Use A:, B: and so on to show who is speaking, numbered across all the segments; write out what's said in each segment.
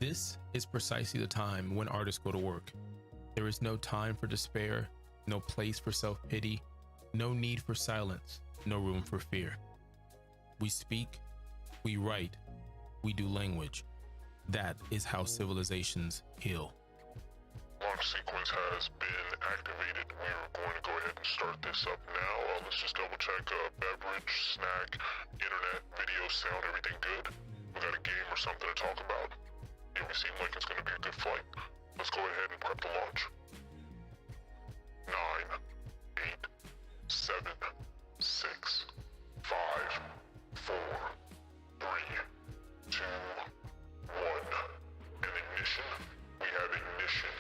A: This is precisely the time when artists go to work. There is no time for despair, no place for self-pity, no need for silence, no room for fear. We speak, we write, we do language. That is how civilizations heal.
B: Launch sequence has been activated. We are going to go ahead and start this up now. Let's just double check beverage, snack, internet, video, sound, everything good. We got a game or something to talk about. Yeah, we seem like it's going to be a good flight. Let's go ahead and prep the launch. 9, 8, 7, 6, 5, 4, 3, 2, 1. And ignition. We have ignition.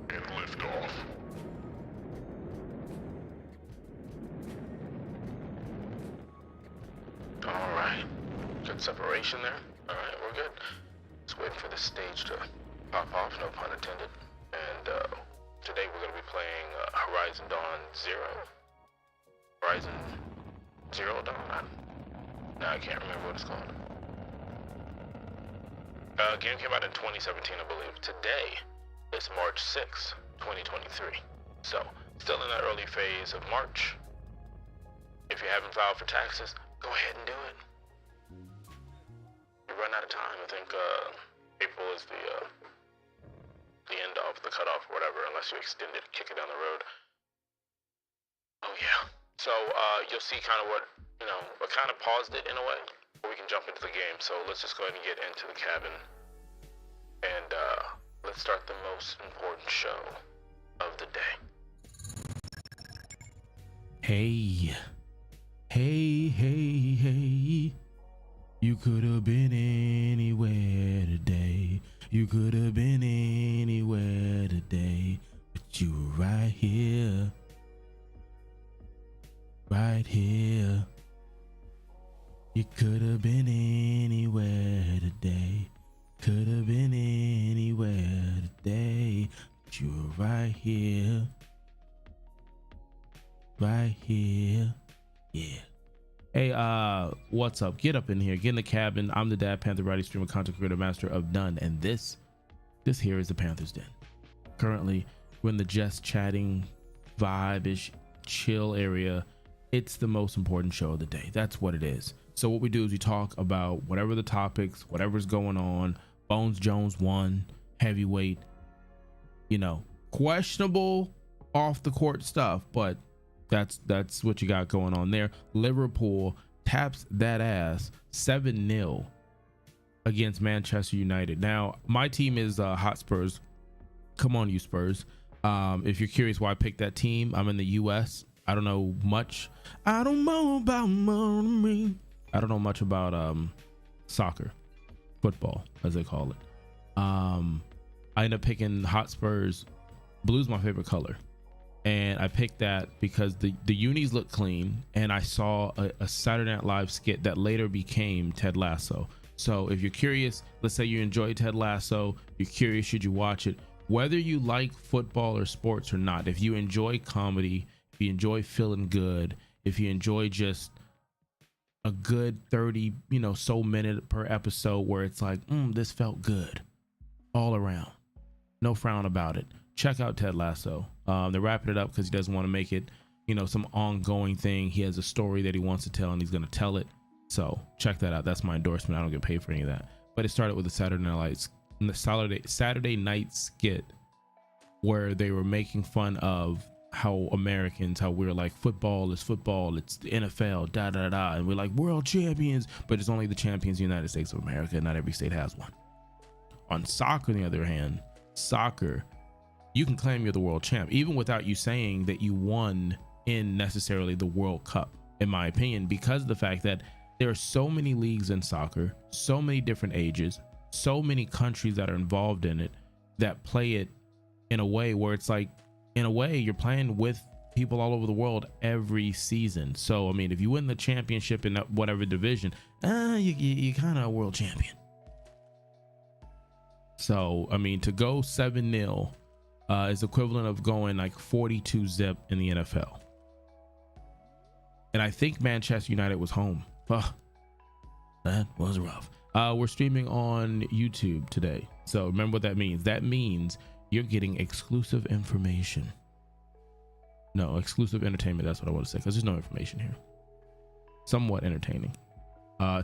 B: And liftoff.
C: All right. Good separation there. All right, we're good. Just waiting for the stage to pop off, no pun intended. And today we're going to be playing Horizon Dawn Zero. Horizon Zero Dawn? No, I can't remember what it's called. Game came out in 2017, I believe. Today is March 6th, 2023. So, still in that early phase of March. If you haven't filed for taxes, go ahead and do it. You run out of time. I think April is the end of the cutoff or whatever, unless you extend it, kick it down the road. Oh yeah. So you'll see kind of what, I kind of paused it in a way, but we can jump into the game. So let's just go ahead and get into the cabin, and let's start the most important show of the day.
A: Hey, hey, hey, hey. You could have been anywhere today. You could have been anywhere today, but you were right here. Right here. You could have been anywhere today. Could have been anywhere today, but you were right here. Right here. Yeah. Hey, what's up? Get up in here. Get in the cabin. I'm the Dad Panther, writer, streamer, content creator, master of none, and this here is the Panther's Den. Currently, we're in the just chatting, vibe-ish, chill area. It's the most important show of the day. That's what it is. So what we do is we talk about whatever the topics, whatever's going on. Bones Jones won, heavyweight, questionable off the court stuff, but that's what you got going on there. Liverpool taps that ass 7-0 against Manchester United. Now, my team is Hotspurs. Come on, you Spurs. If you're curious why I picked that team, I'm in the US. I don't know much. I don't know much about soccer, football, as they call it. I ended up picking Hotspurs. Blue's my favorite color. And I picked that because the unis look clean, and I saw a Saturday Night Live skit that later became Ted Lasso. So if you're curious, let's say you enjoy Ted Lasso, you're curious, should you watch it? Whether you like football or sports or not, if you enjoy comedy, if you enjoy feeling good, if you enjoy just a good 30, so minute per episode where it's like, this felt good all around, no frown about it. Check out Ted Lasso. They're wrapping it up because he doesn't want to make it, some ongoing thing. He has a story that he wants to tell, and he's going to tell it. So check that out. That's my endorsement. I don't get paid for any of that. But it started with a Saturday night skit where they were making fun of how we're like, football is football. It's the NFL, da da da. And we're like world champions, but it's only the champions of the United States of America. Not every state has one. On soccer, on the other hand, you can claim you're the world champ, even without you saying that you won in necessarily the World Cup, in my opinion, because of the fact that there are so many leagues in soccer, so many different ages, so many countries that are involved in it that play it in a way where it's like, in a way, you're playing with people all over the world every season. So, I mean, if you win the championship in whatever division, you kind of a world champion. So, I mean, to go 7-0 is equivalent of going like 42-0 in the NFL. And I think Manchester United was home. That was rough. We're streaming on YouTube today. So remember what that means. That means you're getting exclusive information. No, exclusive entertainment. That's what I want to say, because there's no information here. Somewhat entertaining.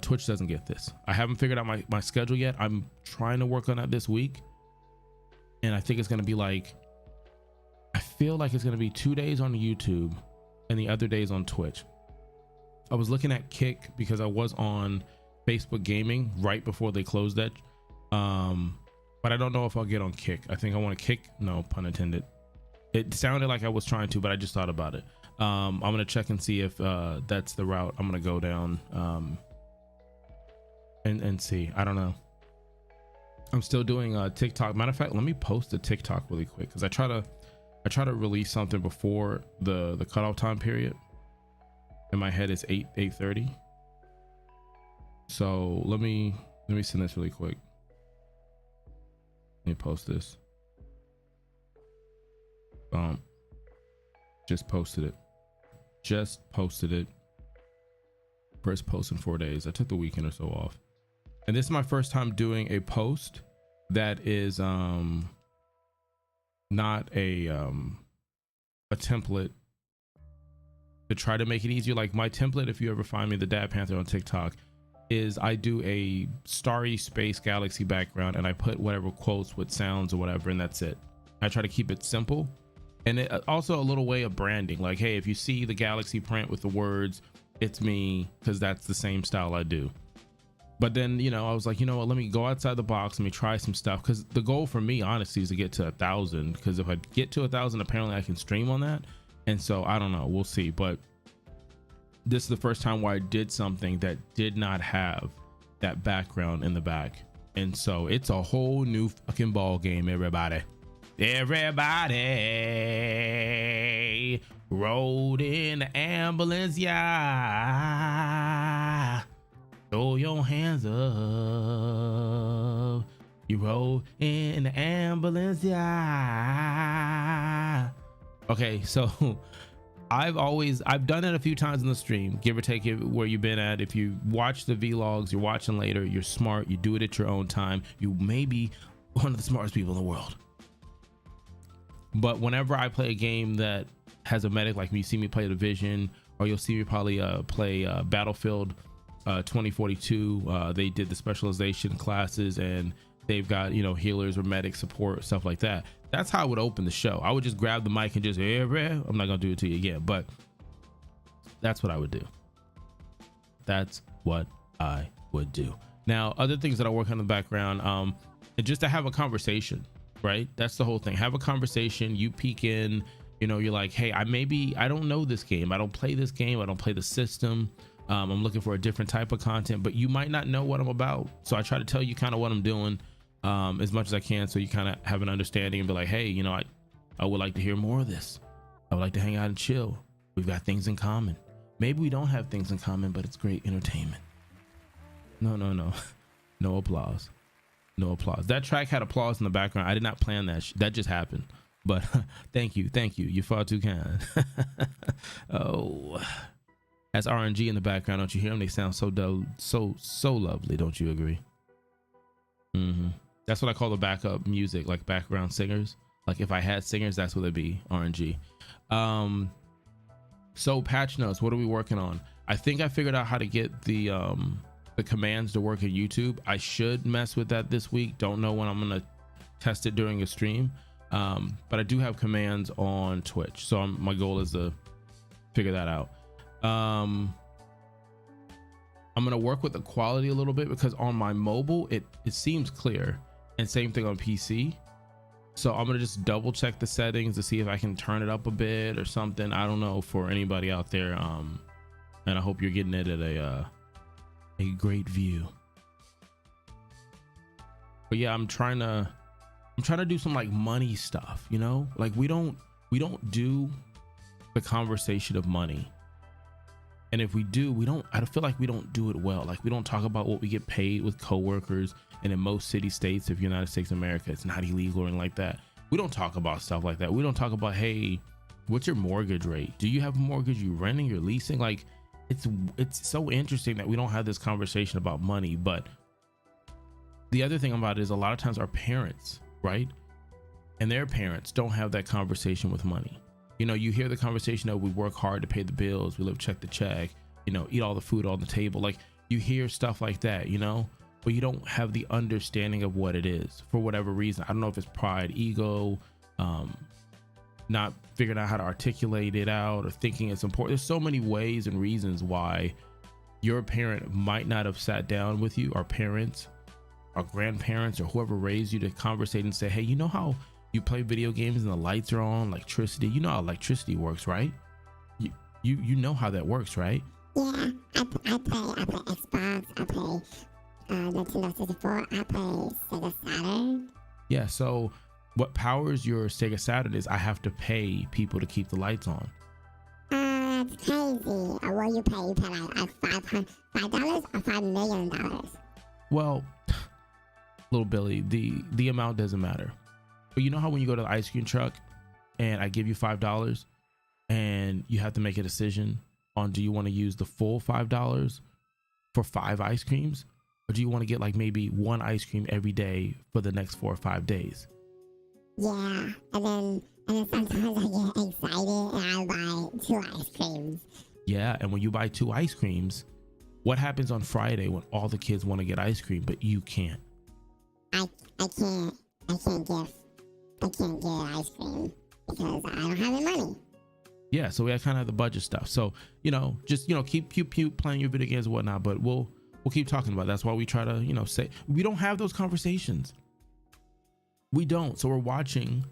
A: Twitch doesn't get this. I haven't figured out my schedule yet. I'm trying to work on that this week. And I think it's going to be like, I feel like it's going to be 2 days on YouTube and the other days on Twitch. I was looking at Kick because I was on Facebook Gaming right before they closed that. But I don't know if I'll get on Kick. I think I want to Kick. No pun intended. It sounded like I was trying to, but I just thought about it. I'm going to check and see if that's the route I'm going to go down and see. I don't know. I'm still doing TikTok. Matter of fact, let me post a TikTok really quick, because I try to release something before the cutoff time period. In my head it's 8:30. So let me send this really quick. Let me post this. Just posted it. First post in 4 days. I took the weekend or so off, and this is my first time doing a post that is not a template to try to make it easier. Like my template, if you ever find me, the Dad Panther on TikTok, is I do a starry space galaxy background and I put whatever quotes with sounds or whatever, and that's it. I try to keep it simple, and it also a little way of branding. Like, hey, if you see the galaxy print with the words, it's me, because that's the same style I do. But then, you know, I was like, you know what, let me go outside the box, let me try some stuff, because the goal for me honestly is to get to 1,000, because if I get to 1,000, apparently I can stream on that. And so I don't know, we'll see. But this is the first time where I did something that did not have that background in the back, and so it's a whole new fucking ball game. Everybody rode in the ambulance, yeah. Throw your hands up. You rode in the ambulance, yeah. Okay, so I've done it a few times in the stream, give or take it where you've been at. If you watch the vlogs, you're watching later, you're smart, you do it at your own time, you may be one of the smartest people in the world. But whenever I play a game that has a medic, like you see me play Division, or you'll see me probably play Battlefield 2042, they did the specialization classes and they've got, you know, healers or medic support, stuff like that. That's how I would open the show. I would just grab the mic and just, I'm not gonna do it to you again, but that's what I would do. That's what I would do. Now, other things that I work on in the background, and just to have a conversation, right? That's the whole thing. Have a conversation. You peek in, you know, you're like, hey, I don't know this game. I don't play this game. I don't play the system. I'm looking for a different type of content, but you might not know what I'm about. So I try to tell you kind of what I'm doing as much as I can, so you kind of have an understanding and be like, hey, you know, I would like to hear more of this. I would like to hang out and chill. We've got things in common. Maybe we don't have things in common, but it's great entertainment. No applause. No applause. That track had applause in the background. I did not plan that. That just happened. But thank you. You're far too kind. Oh, that's RNG in the background. Don't you hear them? They sound so dull, so lovely. Don't you agree? That's what I call the backup music, like background singers. Like if I had singers, that's what it'd be. RNG. So patch notes. What are we working on? I think I figured out how to get the commands to work in YouTube. I should mess with that this week. Don't know when I'm gonna test it during a stream. But I do have commands on Twitch, so my goal is to figure that out. I'm gonna work with the quality a little bit, because on my mobile it seems clear, and same thing on PC. So I'm gonna just double check the settings to see if I can turn it up a bit or something. I don't know, for anybody out there, and I hope you're getting it at a great view. But yeah, I'm trying to do some like money stuff, you know, like we don't do the conversation of money. And if we do, I feel like we don't do it well. Like we don't talk about what we get paid with coworkers. And in most city states of United States of America, it's not illegal or anything like that. We don't talk about stuff like that. We don't talk about, hey, what's your mortgage rate? Do you have a mortgage? You renting, you're leasing? Like it's so interesting that we don't have this conversation about money. But the other thing about it is a lot of times our parents, right, and their parents don't have that conversation with money. You know, you hear the conversation of we work hard to pay the bills, we live check to check, you know, eat all the food on the table. Like, you hear stuff like that, you know, but you don't have the understanding of what it is for whatever reason. I don't know if it's pride, ego, not figuring out how to articulate it out, or thinking it's important. There's so many ways and reasons why your parent might not have sat down with you, or parents, or grandparents, or whoever raised you, to conversate and say, hey, you know how you play video games and the lights are on, electricity, you know how electricity works, right? You know how that works, right?
D: Yeah, I play Xbox, I play Nintendo 64, I play Sega Saturn.
A: Yeah, so what powers your Sega Saturn is I have to pay people to keep the lights on.
D: That's crazy. What you pay? You pay like $5 or $5 million?
A: Well, little Billy, the amount doesn't matter. But you know how when you go to the ice cream truck and I give you $5 and you have to make a decision on, do you want to use the full $5 for 5 ice creams, or do you want to get like maybe 1 ice cream every day for the next 4 or 5 days?
D: Yeah, and then sometimes I get excited and I buy 2 ice creams.
A: Yeah, and when you buy 2 ice creams, what happens on Friday when all the kids want to get ice cream but you can't?
D: I can't get ice cream because I don't have the money.
A: Yeah, so we kind of have the budget stuff. So, you know, just, you know, keep playing your video games and whatnot, but we'll keep talking about it. That's why we try to, you know, say we don't have those conversations. We don't. So we're watching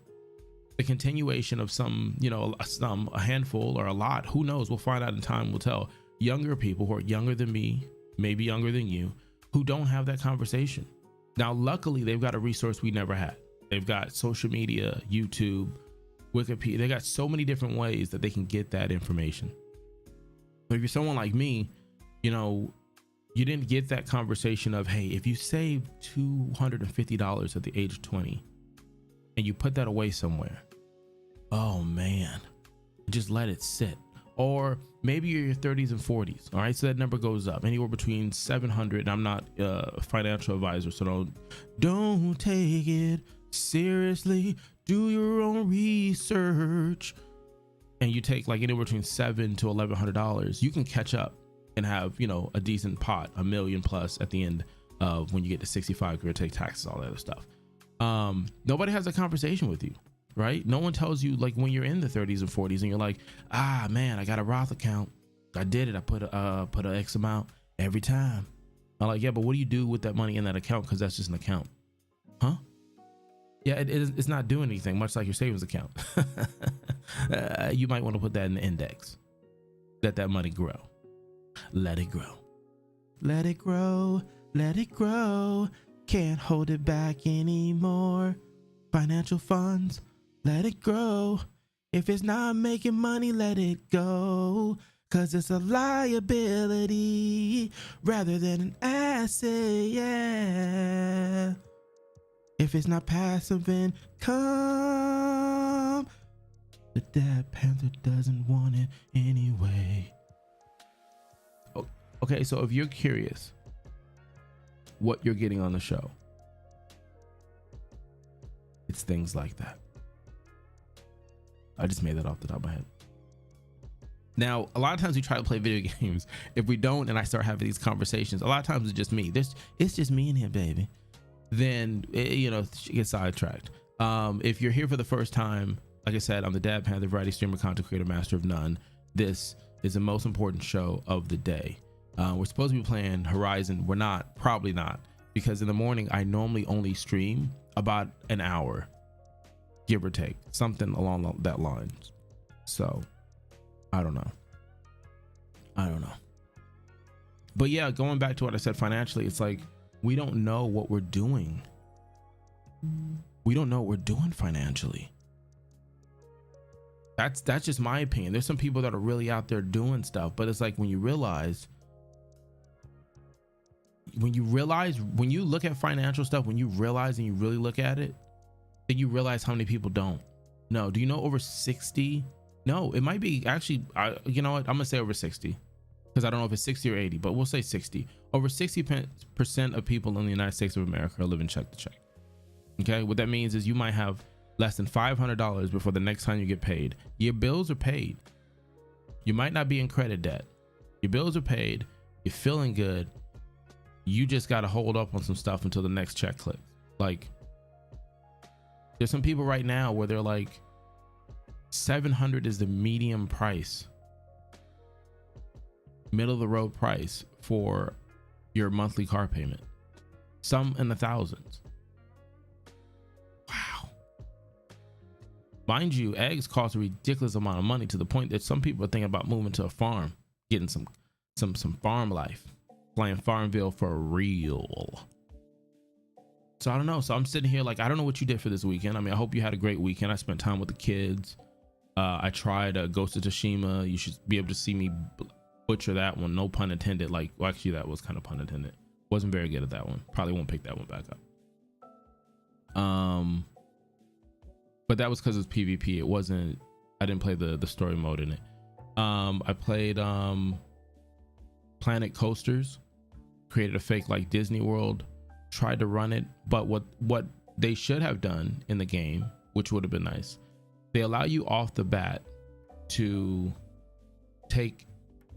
A: the continuation of some, you know, a handful or a lot, who knows, we'll find out in time, will tell, younger people who are younger than me, maybe younger than you, who don't have that conversation. Now, luckily, they've got a resource we never had. They've got social media, YouTube, Wikipedia. They got so many different ways that they can get that information. But if you're someone like me, you know, you didn't get that conversation of, hey, if you save $250 at the age of 20 and you put that away somewhere, oh man, just let it sit. Or maybe you're in your 30s and 40s. All right, so that number goes up anywhere between 700. And I'm not a financial advisor, so don't take it seriously. Do your own research. And you take like anywhere between $700 to $1,100. You can catch up and have, you know, a decent pot, $1 million plus at the end of when you get to 65, give or take taxes, all that other stuff. Nobody has a conversation with you. Right? No one tells you, like, when you're in the 30s and 40s and you're like, ah, man, I got a Roth account. I did it. I put an X amount every time. I'm like, yeah, but what do you do with that money in that account? Because that's just an account. Huh? Yeah, it's not doing anything, much like your savings account. You might want to put that in the index. Let that money grow. Let it grow. Let it grow. Let it grow. Can't hold it back anymore. Financial funds. Let it grow. If it's not making money, let it go. Cause it's a liability rather than an asset, yeah. If it's not passive income, the Dad Panther doesn't want it anyway. Okay, so if you're curious what you're getting on the show, it's things like that. I just made that off the top of my head. Now, a lot of times we try to play video games. If we don't, and I start having these conversations, a lot of times it's just me. It's just me in here, baby. Then, you know, she gets sidetracked. If you're here for the first time, like I said, I'm the Dad Panther, variety streamer, content creator, master of none. This is the most important show of the day. We're supposed to be playing Horizon. We're not, probably not, because in the morning I normally only stream about an hour, give or take, something along that lines. So I don't know. But yeah, going back to what I said financially, it's like we don't know what we're doing. We don't know what we're doing financially. That's just my opinion. There's some people that are really out there doing stuff, but it's like when you look at financial stuff, when you realize and you really look at it, then you realize how many people don't. No, do you know over 60? No, it might be actually, you know what? I'm gonna say over 60, because I don't know if it's 60 or 80, but we'll say 60. Over 60% of people in the United States of America are living check to check. Okay, what that means is you might have less than $500 before the next time you get paid. Your bills are paid. You might not be in credit debt. Your bills are paid. You're feeling good. You just got to hold up on some stuff until the next check clicks. Like, there's some people right now where they're like, $700 is the medium price, middle of the road price for your monthly car payment. Some in the thousands. Wow. Mind you, eggs cost a ridiculous amount of money, to the point that some people are thinking about moving to a farm, getting some farm life, playing Farmville for real. So I don't know. So I'm sitting here like, I don't know what you did for this weekend. I mean, I hope you had a great weekend. I spent time with the kids. I tried Ghost of Tsushima. You should be able to see me butcher that one. No pun intended. Like, well, actually, that was kind of pun intended. Wasn't very good at that one. Probably won't pick that one back up. But that was because it's PvP. It wasn't. I didn't play the story mode in it. I played Planet Coasters. Created a fake like Disney World. Tried to run it, but what they should have done in the game, which would have been nice, they allow you off the bat to take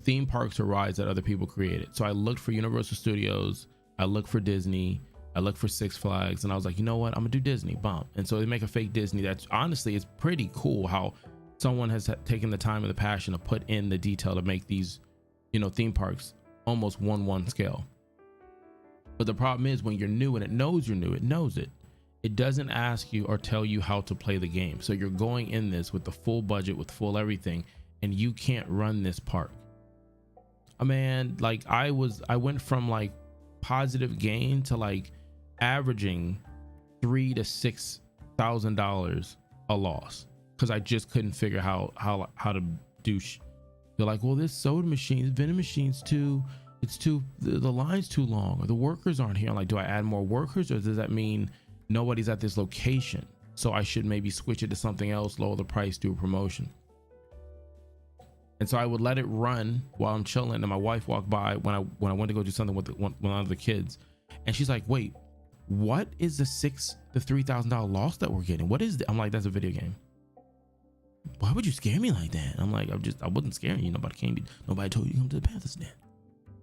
A: theme parks or rides that other people created. So I looked for Universal Studios, I looked for Disney, I looked for Six Flags, and I was like, you know what, I'm gonna do Disney, bump. And so they make a fake Disney. That's honestly, it's pretty cool how someone has taken the time and the passion to put in the detail to make these, you know, theme parks almost 1:1 scale. But the problem is, when you're new and it knows you're new, it knows it. It doesn't ask you or tell you how to play the game. So you're going in this with the full budget, with full everything, and you can't run this park. Man, like I went from like positive gain to like averaging $3,000 to $6,000 a loss, because I just couldn't figure how to do. They're like, well, this soda machine, vending machines too. It's too, the line's too long, or the workers aren't here. I'm like, do I add more workers, or does that mean nobody's at this location? So I should maybe switch it to something else, lower the price, do a promotion. And so I would let it run while I'm chilling. And my wife walked by when I went to go do something with one of the kids, and she's like, wait, what is the $3,000 loss that we're getting? What is that? I'm like, that's a video game. Why would you scare me like that? I'm like, I wasn't scaring you. Nobody told you to come to the Panthers Den.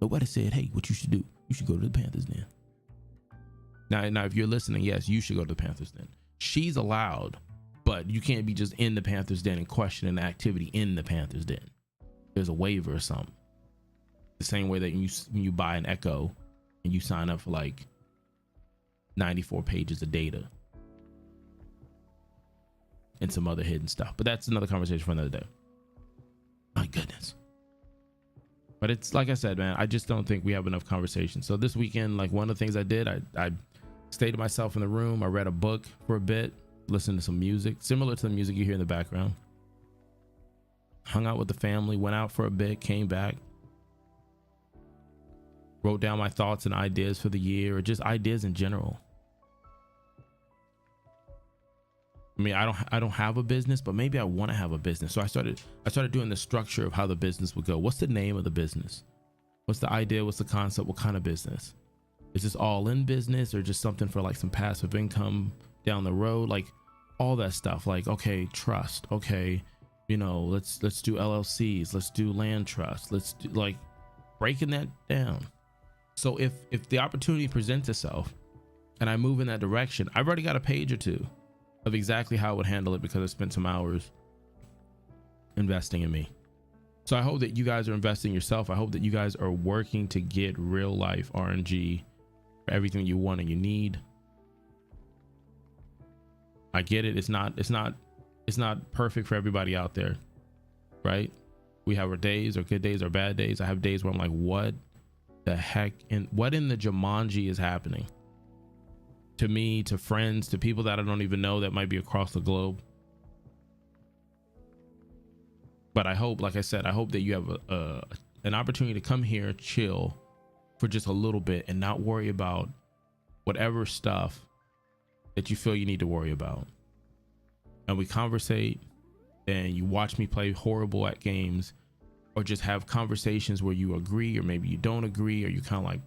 A: Nobody said, hey, what you should do, you should go to the Panthers Den. Now, if you're listening, yes, you should go to the Panthers Den. She's allowed, but you can't be just in the Panthers Den and questioning the activity in the Panthers Den. There's a waiver or something. The same way that when you buy an Echo and you sign up for like 94 pages of data and some other hidden stuff. But that's another conversation for another day. My goodness. But it's like I said, man, I just don't think we have enough conversation. So this weekend, like one of the things I did, I stayed to myself in the room. I read a book for a bit, listened to some music, similar to the music you hear in the background. Hung out with the family, went out for a bit, came back. Wrote down my thoughts and ideas for the year, or just ideas in general. I mean, I don't have a business, but maybe I want to have a business. So I started doing the structure of how the business would go. What's the name of the business? What's the idea? What's the concept? What kind of business? Is this all in business, or just something for like some passive income down the road? Like all that stuff. Like, okay, trust. Okay, you know, let's do LLCs. Let's do land trust. Let's do, like, breaking that down. So if the opportunity presents itself and I move in that direction, I've already got a page or two of exactly how I would handle it, because I spent some hours investing in me. So I hope that you guys are investing yourself. I hope that you guys are working to get real life RNG for everything you want and you need. I get it. It's not perfect for everybody out there, right? We have our days, or good days, or bad days. I have days where I'm like, what the heck, and what in the Jumanji is happening to me, to friends, to people that I don't even know that might be across the globe. But I hope, like I said, I hope that you have an opportunity to come here, chill for just a little bit, and not worry about whatever stuff that you feel you need to worry about. And we conversate, and you watch me play horrible at games, or just have conversations where you agree or maybe you don't agree, or you kind of like,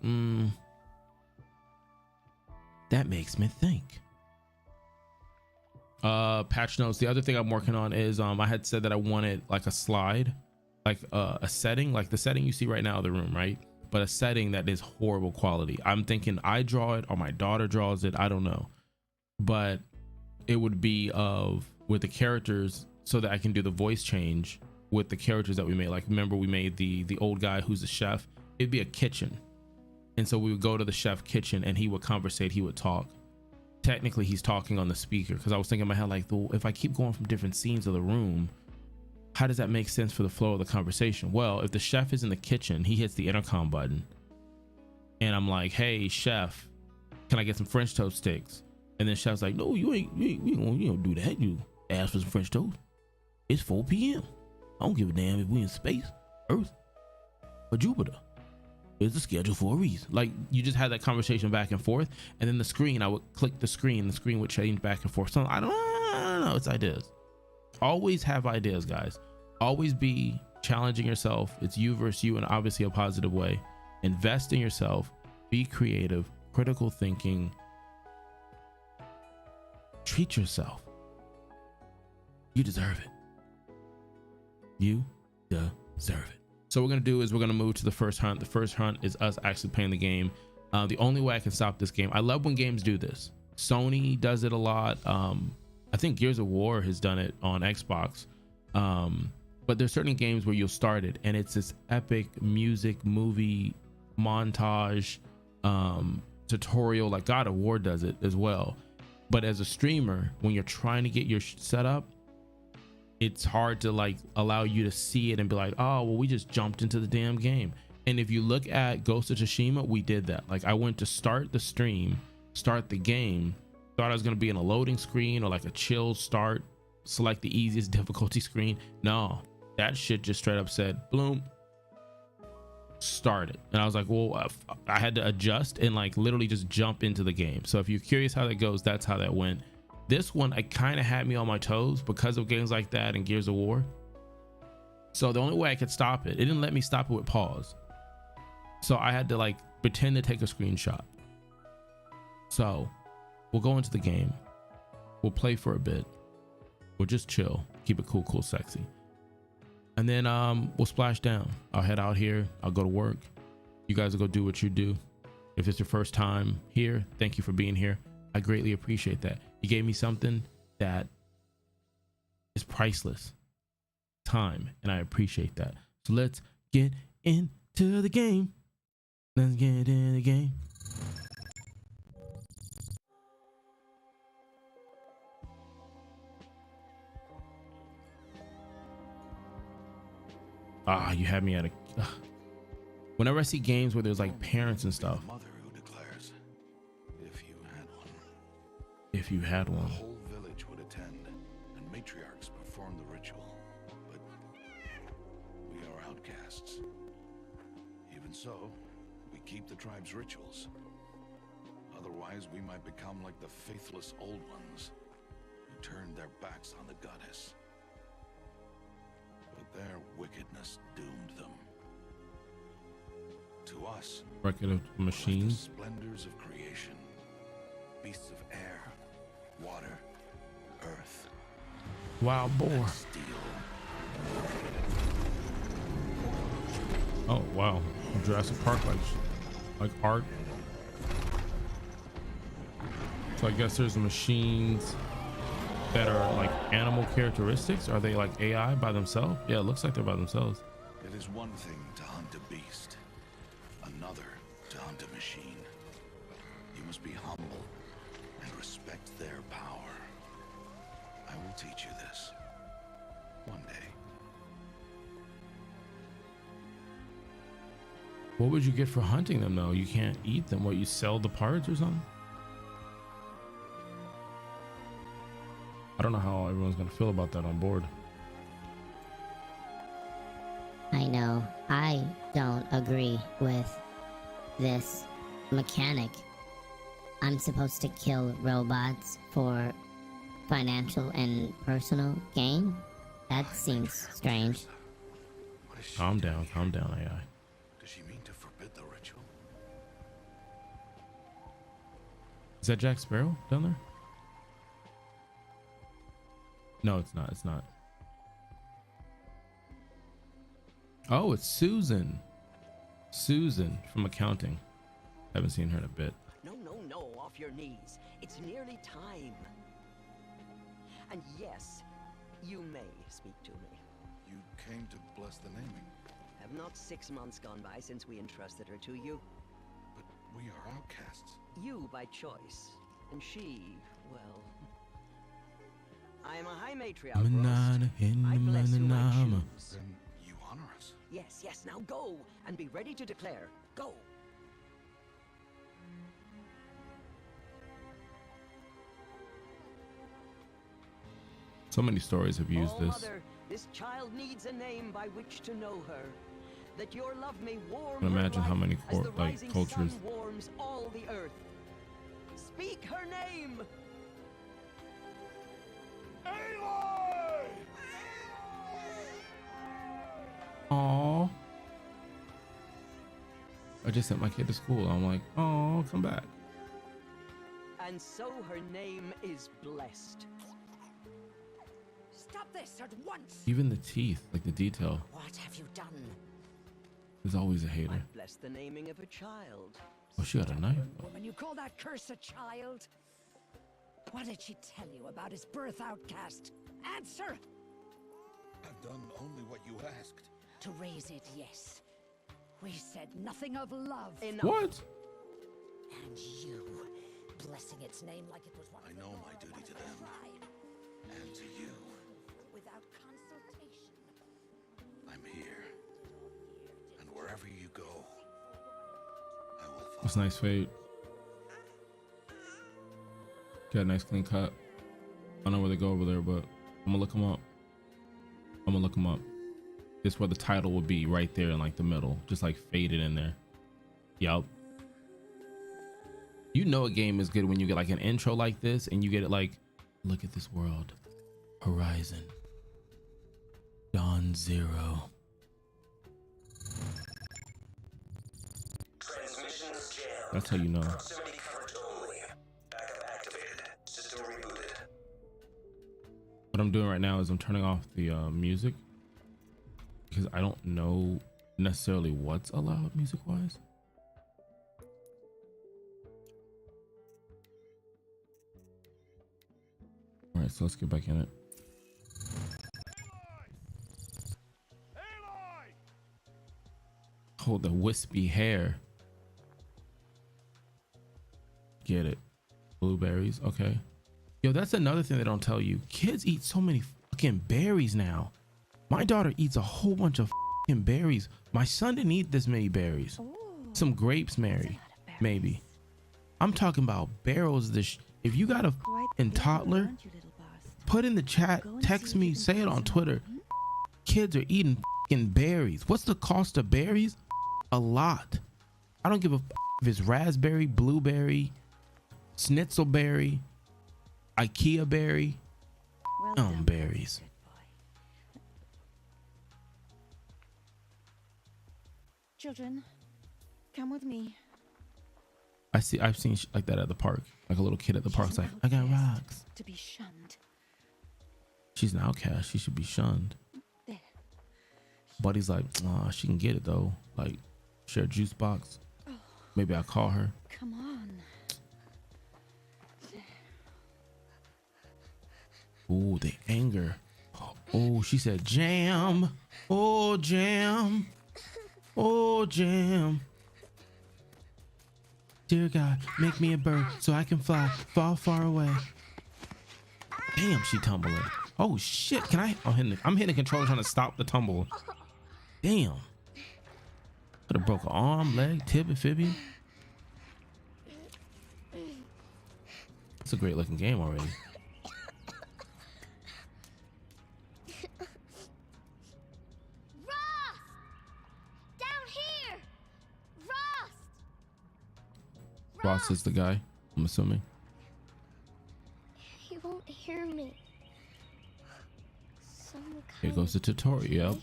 A: that makes me think. Patch notes. The other thing I'm working on is I had said that I wanted like a slide, like a setting, like the setting you see right now in the room, right? But a setting that is horrible quality. I'm thinking I draw it or my daughter draws it, I don't know, but it would be with the characters so that I can do the voice change with the characters that we made. Like, remember we made the old guy who's a chef. It'd be a kitchen, and so we would go to the chef kitchen and he would conversate, he would talk. Technically he's talking on the speaker, because I was thinking in my head, like, if I keep going from different scenes of the room, how does that make sense for the flow of the conversation? Well, if the chef is in the kitchen, he hits the intercom button and I'm like, hey chef, can I get some French toast sticks? And then chef's like, no, you don't do that. You ask for some French toast. It's 4 p.m. I don't give a damn if we in space, Earth, or Jupiter. It's a schedule for a reason. Like, you just had that conversation back and forth, and then the screen, I would click the screen would change back and forth. So I don't know, it's ideas. Always have ideas, guys. Always be challenging yourself. It's you versus you in obviously a positive way. Invest in yourself, be creative, critical thinking, treat yourself. You deserve it. You deserve it. So what we're going to do is we're going to move to the first hunt. The first hunt is us actually playing the game. The only way I can stop this game, I love when games do this. Sony does it a lot. I think Gears of War has done it on Xbox. But there's certain games where you'll start it and it's this epic music, movie, montage, tutorial, like God of War does it as well. But as a streamer, when you're trying to get your setup, it's hard to like allow you to see it and be like, oh, well, we just jumped into the damn game. And if you look at Ghost of Tsushima, we did that. Like, I went to start the stream, start the game, thought I was going to be in a loading screen or like a chill start, select the easiest difficulty screen. No, that shit just straight up said, bloom, started. And I was like, well, I had to adjust and like literally just jump into the game. So if you're curious how that goes, that's how that went. This one, it kind of had me on my toes because of games like that and Gears of War. So the only way I could stop it, it didn't let me stop it with pause. So I had to like pretend to take a screenshot. So we'll go into the game. We'll play for a bit. We'll just chill, keep it cool, sexy. And then we'll splash down. I'll head out here. I'll go to work. You guys will go do what you do. If it's your first time here, thank you for being here. I greatly appreciate that. You gave me something that is priceless. Time. And I appreciate that. So let's get into the game. Let's get in the game. You had me at a... Whenever I see games where there's like parents and stuff.
E: Mother who declares, if you had one.
A: If you had one.
E: The whole village would attend, and matriarchs perform the ritual. But we are outcasts. Even so, we keep the tribe's rituals. Otherwise, we might become like the faithless old ones who turned their backs on the goddess. But their wickedness doomed them. To us,
A: Record of machines.
E: the splendors of creation, beasts of air, water, earth,
A: Wild boar.
E: steel.
A: Oh wow, Jurassic Park like art. So I guess there's machines that are like animal characteristics. Are they like AI by themselves? Yeah, it looks like they're by themselves.
E: It is one thing to hunt a beast, another to hunt a machine. You must be humble and respect their power. I will teach you this one day.
A: What would you get for hunting them though? You can't eat them. What, you sell the parts or something? I don't know how everyone's gonna feel about that on board.
F: I know, I don't agree with this mechanic. I'm supposed to kill robots for financial and personal gain? That seems strange.
E: What is she
A: Calm
E: doing
A: down,
E: here?
A: AI.
E: Does she mean to forbid the ritual?
A: Is that Jack Sparrow down there? No, it's not. It's not. Oh, it's Susan. Susan from accounting. Haven't seen her in a bit.
G: No, no, no, off your knees. It's nearly time. And yes, you may speak to me.
E: You came to bless the naming,
G: Have not 6 months gone by since we entrusted her to you?
E: but we are outcasts.
G: You by choice, and she, well... I am a high matriarch, Rost. I bless who I choose.
E: Then you honor us.
G: Yes, yes, now go, and be ready to declare. Go!
A: So many stories have used
G: Oh,
A: this.
G: Mother, this child needs a name by which to know her. That your love may warm
A: can
G: her
A: imagine how
G: life
A: many
G: as the
A: like
G: rising
A: cultures.
G: sun warms all the earth. Speak her name!
A: Aww. I just sent my kid to school. I'm like, oh, come back.
G: And so her name is blessed.
H: Stop this at once!
A: Even the teeth, like the detail.
H: What have you done?
A: There's always a hater.
G: I've blessed the naming of a child.
A: Oh, she got a knife.
H: Woman, you call that curse a child? What did she tell you about his birth, outcast? Answer!
E: I've done only what you asked.
H: To raise it, yes. We said nothing of love.
G: Enough.
A: What?
H: And you, blessing its name like it was one
E: I
H: of
E: know
H: the
E: my duty to them.
H: tribe,
E: And to you,
H: without consultation.
E: I'm here. And wherever you go, I will follow.
A: That's nice fade. Got a nice clean cut. I don't know where they go over there, but I'm gonna look them up. I'm gonna look them up. This is where the title would be, right there in like the middle, just like faded in there. Yup. You know a game is good when you get like an intro like this and you get it like, look at this world. Horizon. Dawn Zero.
I: Transmissions jammed.
A: That's how you know.
I: Proximity coverage only. Backup activated. System rebooted.
A: What I'm doing right now is I'm turning off the music because I don't know necessarily what's allowed music wise. All right, so let's get back in it. Oh, the wispy hair. Get it. Blueberries. Okay. Yo, that's another thing they don't tell you. Kids eat so many fucking berries now. My daughter eats a whole bunch of fucking berries. My son didn't eat this many berries. Some grapes, Mary. Maybe. I'm talking about barrels of this. If you got a fucking toddler, put in the chat, text me, say it on Twitter. Kids are eating fucking berries. What's the cost of berries? A lot. I don't give a if it's raspberry, blueberry, schnitzelberry, IKEA berry, berries.
J: Children, come with me.
A: I've seen like that at the park. Like a little kid at the park's like, I got rocks.
J: To be shunned.
A: She's an outcast. She should be shunned.
J: There.
A: Buddy's like, she can get it though. Like, share a juice box. Maybe I'll call her.
J: Come on.
A: Ooh, the anger. Oh, she said jam. Oh, jam. Oh, jam. Dear God, make me a bird so I can fly far, far away. Damn, she tumbling. Oh shit! Can I? I'm hitting the controller trying to stop the tumble. Damn. Could have broke an arm, leg, tibia, fibia. It's a great looking game already.
K: Rost! Down here! Rost!
A: Ross is the guy, I'm assuming.
K: He won't hear me. Some
A: Here
K: kind
A: goes the tutorial.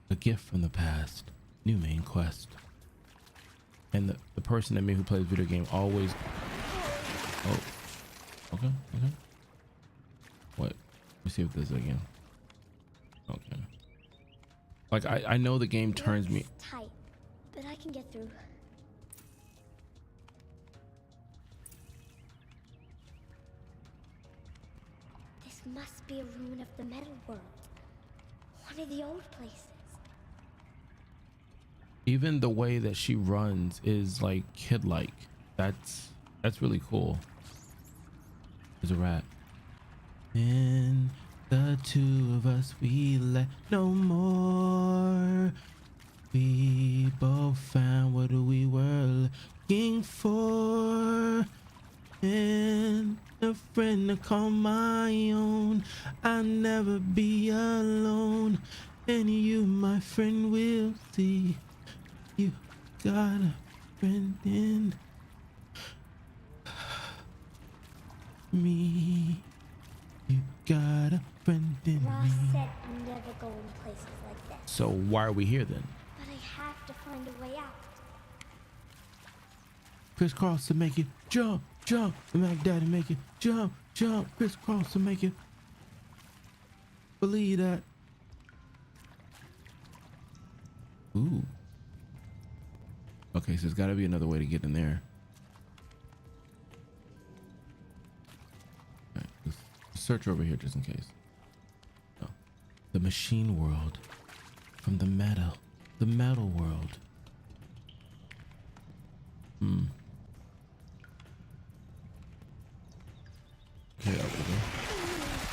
A: Yep. A gift from the past. New main quest. And the person in me who plays video game always. Oh. Okay. Okay. What? Let me see if this is again. Okay. Like I know the game turns me.
K: It's tight, but I can get through. This must be a ruin of the metal world. One of the old places.
A: Even the way that she runs is like kid-like. That's really cool. There's a rat. And the two of us, we let no more. We both found what we were looking for. And a friend to call my own. I'll never be alone. And you, my friend, will see. You got a friend in me. You got a friend in
K: Ross
A: me.
K: said never go in places like that.
A: So why are we here then?
K: But I have to find a way out.
A: Crisscross to make it jump, jump. Mac Daddy make it jump, jump. Crisscross to make it. Believe that. Ooh. Okay, so there's got to be another way to get in there. All right, let's search over here just in case. Oh. The machine world. From the metal world. Okay, over there.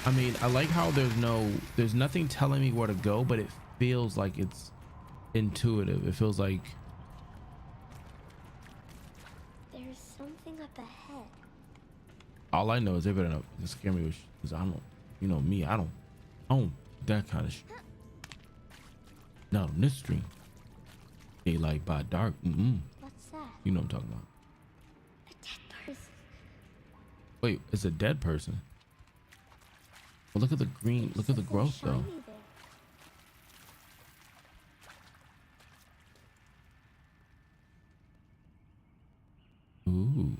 A: I mean, I like how there's nothing telling me where to go, but it feels like it's intuitive. It feels like
K: There's something up ahead.
A: all I know is they better not scare me because I don't, you know me, I don't that kind of shit. Not on this stream. Daylight by dark.
K: What's that?
A: You know what I'm talking about.
K: A dead person.
A: Wait, it's a dead person. Well, look at the green. Look at the growth though.
K: Shiny there.
A: Ooh.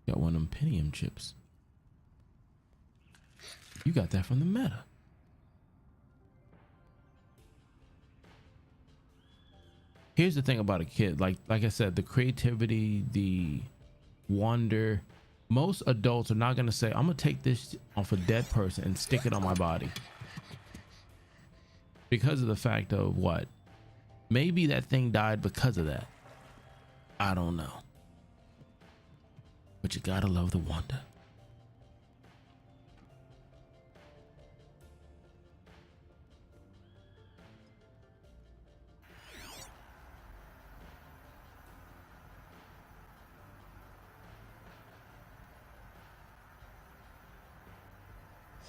A: Got one of them Pentium chips. You got that from the meta. Here's the thing about a kid. Like I said, the creativity, the wonder. Most adults are not going to say, I'm going to take this off a dead person and stick it on my body. Because of the fact of what? Maybe that thing died because of that. I don't know. But you gotta love the wonder.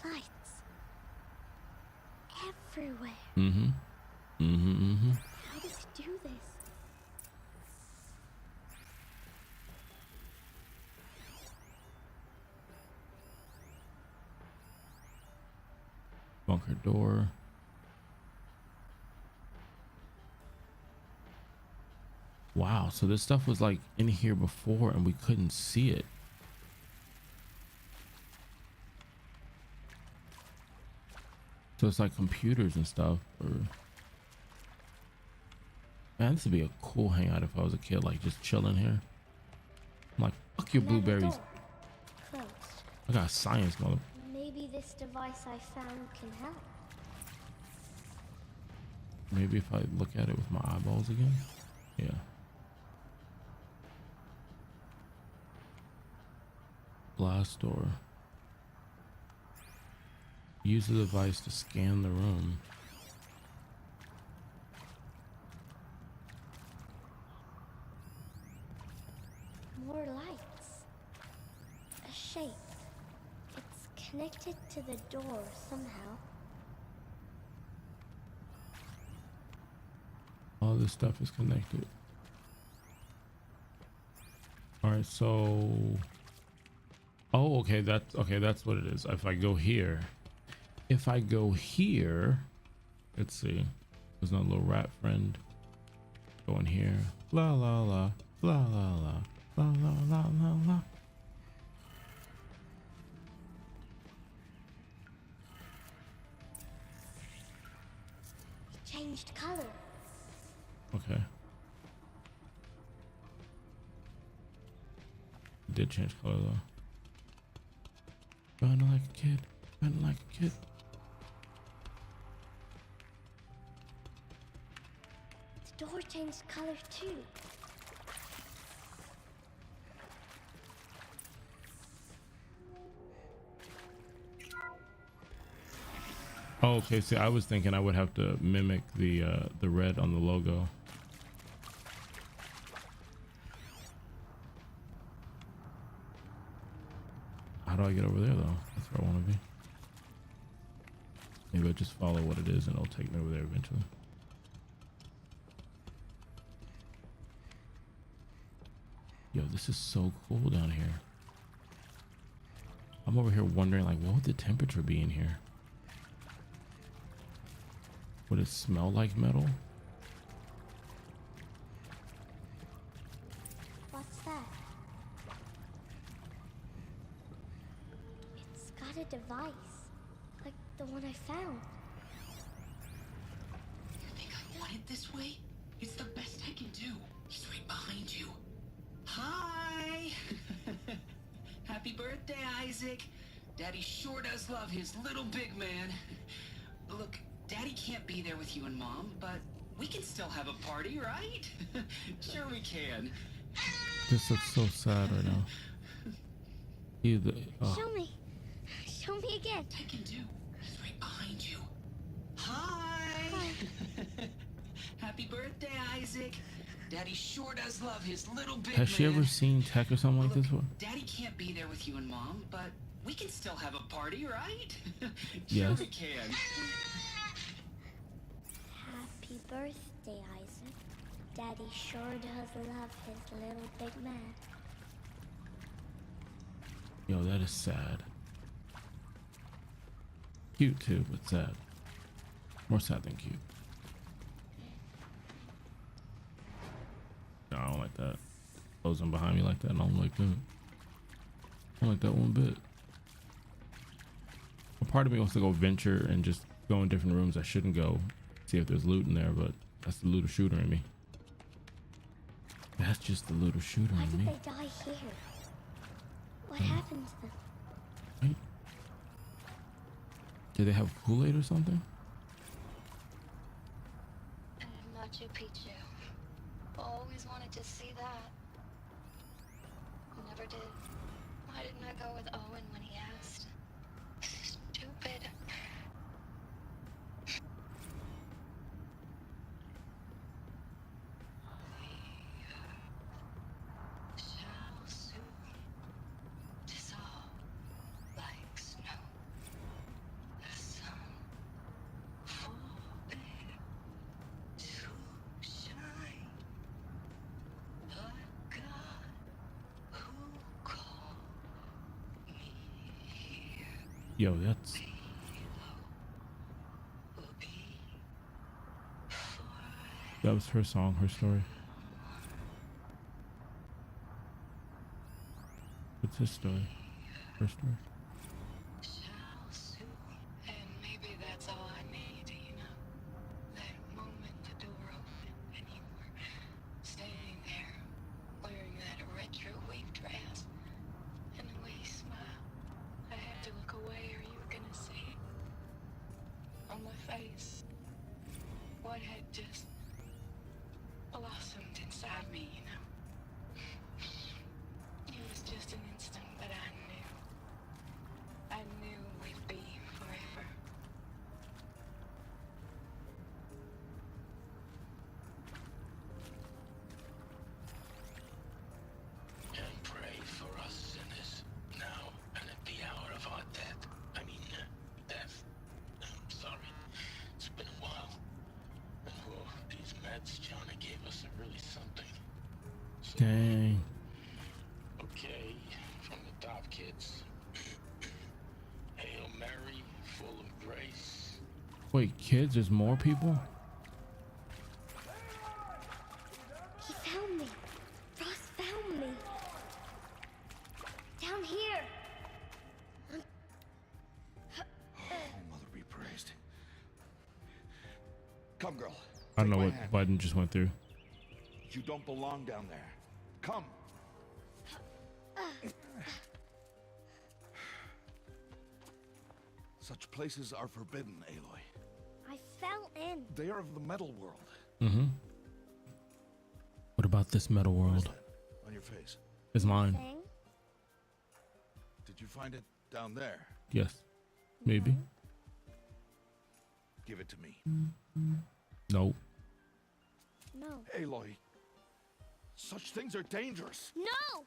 K: Lights. Everywhere. How does he do this?
A: Bunker door. Wow, so this stuff was like in here before and we couldn't see it. So it's like computers and stuff. Or man, this would be a cool hangout if I was a kid, like just chilling here. I'm like, fuck your blueberries.
K: Closed.
A: I got science, mother.
K: Maybe this device I found can help.
A: Maybe if I look at it with my eyeballs again. Yeah. Glass door. Use the device to scan the room.
K: More lights. A shape. It's connected to the door somehow.
A: All this stuff is connected. All right, so oh, okay, that's what it is. If I go here, Let's see. There's another little rat friend. Go in here. La la la. La la la. La la la la la.
K: It changed color.
A: Okay. It did change color though. Running like a kid. Running like a kid.
K: The door changed color too.
A: Oh, okay. See, I was thinking I would have to mimic the red on the logo. How do I get over there though? That's where I want to be. Maybe I'll just follow what it is and it'll take me over there eventually. Yo, this is so cool down here. I'm over here wondering, like, what would the temperature be in here? Would it smell like metal?
K: What's that? It's got a device, like the one I found.
L: You think I want it this way? It's the best I can do. He's right behind you. Hi! Happy birthday, Isaac. Daddy sure does love his little big man. Look, Daddy can't be there with you and Mom, but we can still have a party, right? Sure we can.
A: This looks so sad right now.
K: Show me. Show me again.
L: I can do. He's right behind you. Hi! Happy birthday, Isaac. Daddy sure does love his little big
A: Has she
L: man.
A: ever seen tech or something like this before?
L: Daddy can't be there with you and Mom, but we can still have a party, right? Sure
A: Yes.
L: we can.
K: Happy birthday, Isaac. Daddy sure does love his little big man.
A: Yo, that is sad. Cute too, but sad. More sad than cute. No, I don't like that. Closing behind me like that, I don't like that. I don't like that one bit. A part of me wants to go venture and just go in different rooms I shouldn't go. See if there's loot in there, but that's the looter shooter in me. That's just the looter shooter
K: Why
A: in
K: did
A: me.
K: they die here? What happened to them?
A: Right? Did they have Kool-Aid or something?
M: Machu Picchu. Always wanted to see that. Never did. Why didn't I go with Owen when he asked? Stupid. Shall soon dissolve like snow. The sun forbid to shine. But God, who called me here,
A: Yo, that's
M: will be
A: that was her song, her story. What's his story? Her story.
M: shall soon. And maybe that's all I need, you know? That moment the door opened and you were standing there wearing that retro wave dress and the way you smiled. I had to look away or you were gonna see it on my face. What had just blossomed inside me, you know? It was just an instant, but I knew we'd be forever.
L: And pray for us sinners, now and at the hour of our death. Death. I'm sorry. It's been a while. And these meds Johnny gave us are really something. So,
A: Dang.
L: okay, from the top kids. Hail Mary, full of grace.
A: Wait, kids, there's more people?
K: He found me. Ross found me. Down here.
E: Mother be praised. Come, girl.
A: I don't know
E: Take my
A: what
E: hand.
A: button just went through.
E: You don't belong down there. Come. Such places are forbidden, Aloy.
K: I fell in.
E: They are of the metal world.
A: Mm-hmm. What about this metal
E: What is
A: world?
E: that on your face?
A: It's mine.
K: Thing?
E: Did you find it down there?
A: Yes. Maybe.
E: Give it to me.
A: Nope.
K: No.
E: Aloy, such things are dangerous.
K: No!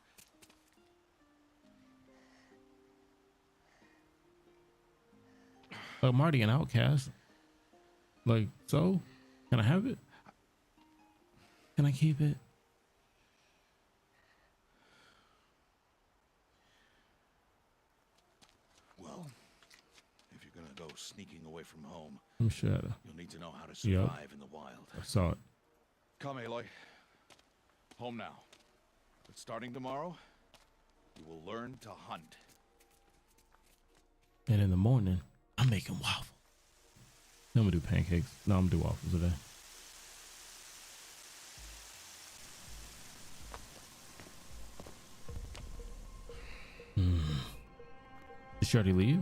A: I'm already an outcast. Like, so? Can I have it? Can I keep it?
E: Well, if you're gonna go sneaking away from home,
A: I'm sure.
E: you'll need to know how to survive in the wild.
A: I saw it.
E: Come, Aloy. Home now. But starting tomorrow, you will learn to hunt.
A: And in the morning, I'm making waffles. I'm gonna do pancakes. No, I'm gonna do waffles today. Did she already leave?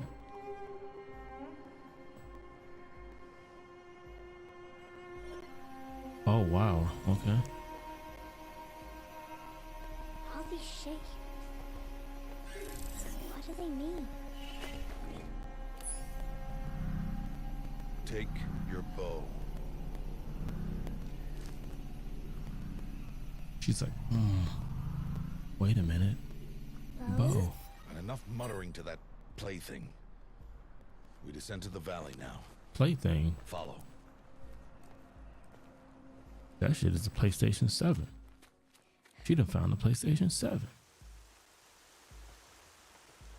A: Oh, wow. Okay.
K: All these shapes. What do they mean?
E: Take your bow.
A: She's like, wait a minute. Bow.
E: And enough muttering to that plaything. We descend to the valley now.
A: Plaything.
E: Follow.
A: That shit is a PlayStation 7. She done found the PlayStation 7.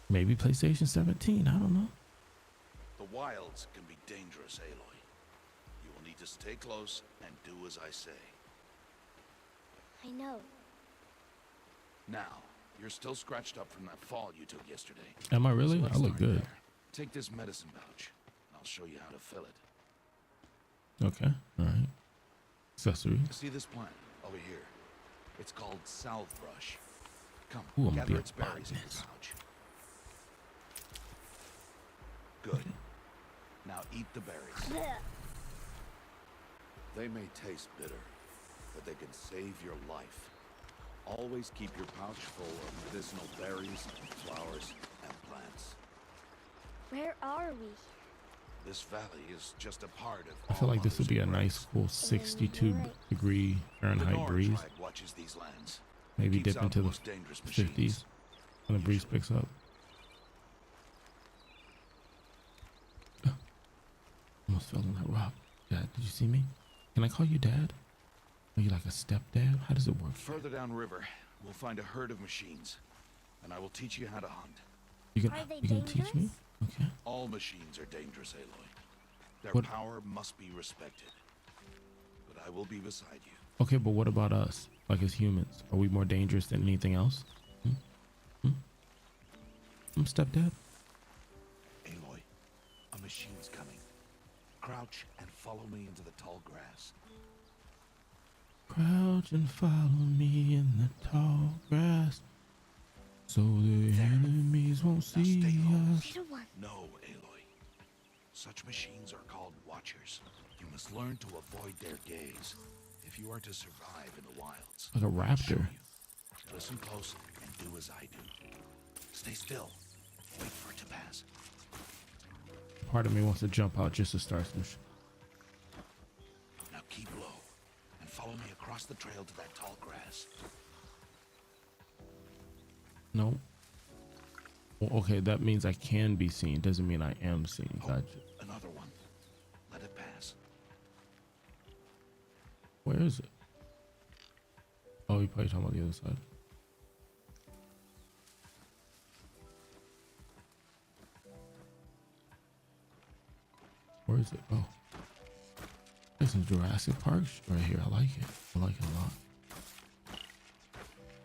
A: Maybe PlayStation 17. I don't know.
E: The wilds can be dangerous, Aloy. You will need to stay close and do as I say.
K: I know.
E: Now, you're still scratched up from that fall you took yesterday.
A: Am I really?
E: So let's
A: I look
E: start
A: good.
E: there. Take this medicine pouch. I'll show you how to fill it.
A: Okay. All right. Accessories.
E: See this plant over here? It's called salve brush. Come,
A: Ooh, I'm gonna be
E: gather
A: a
E: its berries in
A: botanist.
E: the pouch. Good. Now eat the berries. They may taste bitter, but they can save your life. Always keep your pouch full of medicinal berries, flowers, and plants.
K: Where are we?
E: This valley is just a part of.
A: I feel like this would be a nice, cool 62-degree Fahrenheit breeze.
E: Watches these lands.
A: Maybe
E: Keeps
A: dip
E: out
A: into the
E: most dangerous machines.
A: 50s when the breeze picks up. Almost fell on that rock. Dad, did you see me? Can I call you Dad? Are you like a stepdad? How does it work?
E: Further downriver, we'll find a herd of machines, and I will teach you how to hunt.
A: You
K: Are they
A: can teach me? Okay.
E: All machines are dangerous, Aloy. Their
A: What-
E: power must be respected. But I will be beside you.
A: Okay, but what about us? Like as humans, are we more dangerous than anything else? I'm stepdad.
E: Aloy, a machine's coming. Crouch and follow me into the tall grass.
A: Crouch and follow me in the tall grass, so the enemies won't see us.
E: No, Aloy. Such machines are called watchers. You must learn to avoid their gaze if you are to survive in the wilds.
A: Like a raptor.
E: Listen close and do as I do. Stay still. Wait for it to pass.
A: Part of me wants to jump out just to start some shit.
E: Now keep low and follow me across the trail to that tall grass.
A: No. Well, okay, that means I can be seen. Doesn't mean I am seen. Gotcha.
E: Another one. Let it pass.
A: Where is it? Oh, you're probably talking about the other side. Where is it? Oh, there's some Jurassic Park right here. I like it. I like it a lot.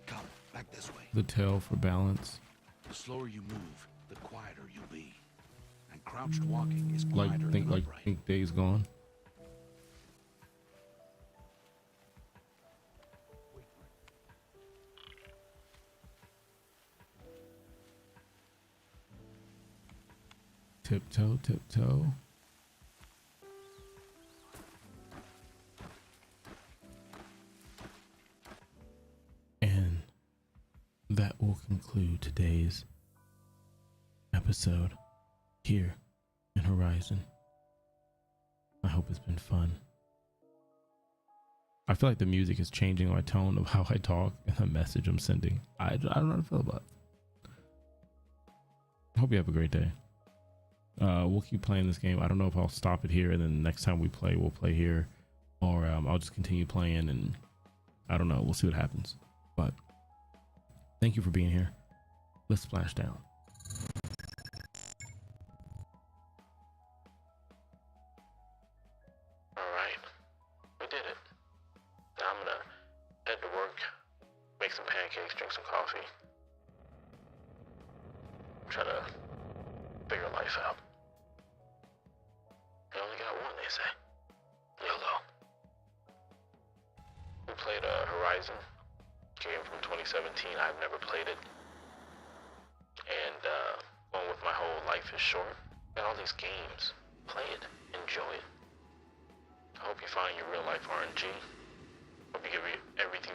E: Come back this way.
A: The tail for balance.
E: The slower you move, the quieter you'll be. And crouched walking is quieter than upright.
A: Think Days Gone. Tiptoe, tiptoe. And that will conclude today's episode here in Horizon. I hope it's been fun. I feel like the music is changing my tone of how I talk and the message I'm sending. I don't know how to feel about it. I hope you have a great day. We'll keep playing this game. I don't know if I'll stop it here and then next time we play, we'll play here, or I'll just continue playing, and I don't know. We'll see what happens. But thank you for being here. Let's splash down.
C: All right, we did it. Now I'm gonna head to work, make some pancakes, drink some coffee, try to figure life out. You only got one, they say. YOLO. We played Horizon, game from 2017. I've never played it. And going with my whole life is short. Got all these games. Play it. Enjoy it. I hope you find your real life RNG. Hope you give everything